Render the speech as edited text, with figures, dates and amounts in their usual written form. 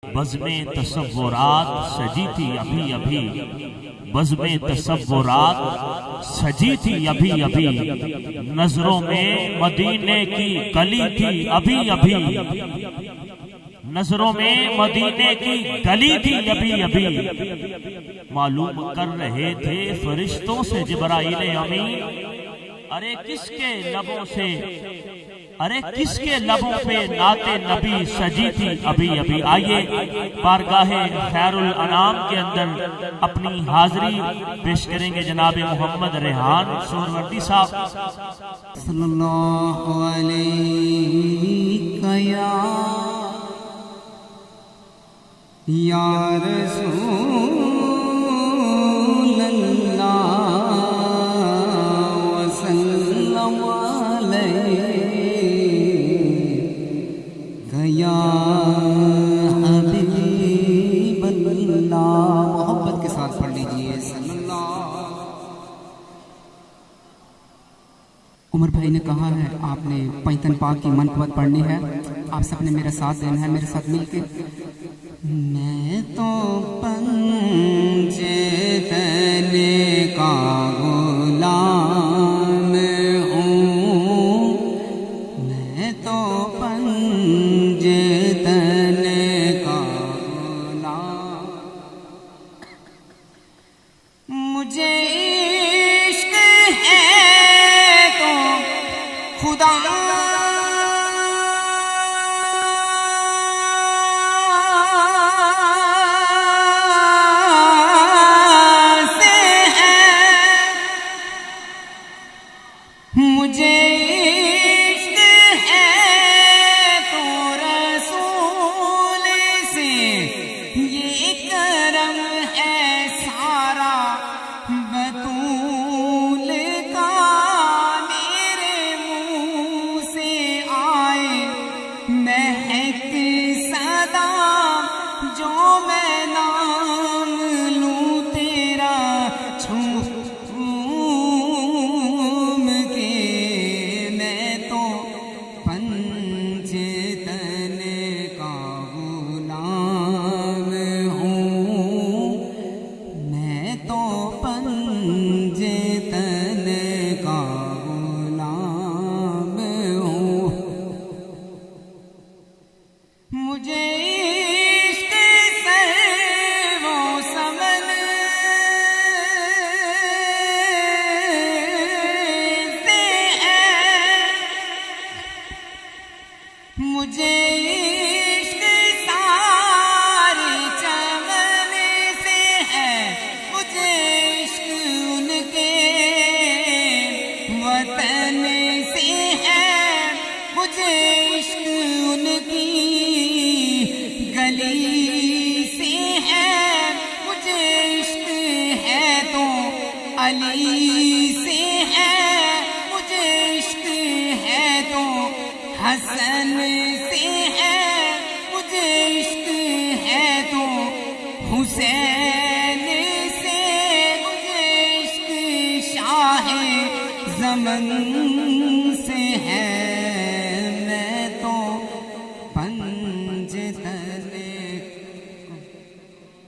بزم تصورات سجی تھی ابھی ابھی، بزم تصورات سجی تھی ابھی ابھی، نظروں میں مدینے کی گلی تھی ابھی ابھی، نظروں میں مدینے کی گلی تھی ابھی ابھی، معلوم کر رہے تھے فرشتوں سے جبرائیل امین، ارے کس کے لبوں سے، ارے کس کے لبوں پہ نعت نبی سجی تھی ابھی ابھی۔ آئیے بارگاہ خیر الانام کے اندر اپنی حاضری پیش کریں گے جناب محمد ریحان سہروردی صاحب۔ صلی اللہ علیہ یا رسول اللہ وسلم یا حبیب اللہ، محبت کے ساتھ پڑھ لیجئے صلی اللہ۔ عمر بھائی نے کہا ہے آپ نے پیتن پاک کی منقبت پڑھنی ہے، آپ سب نے میرا ساتھ دینا ہے، میرے ساتھ مل کے۔ میں تو پنجے تنے کا غلام ہوں، میں تو پنجے تنے کا غلام، مجھے عشق ہے تو خدا علی سے ہے، مجھے عشق ہے تو حسن سے ہے، مجھے عشق ہے تو حسین سے، مجھے عشق شاہ زمن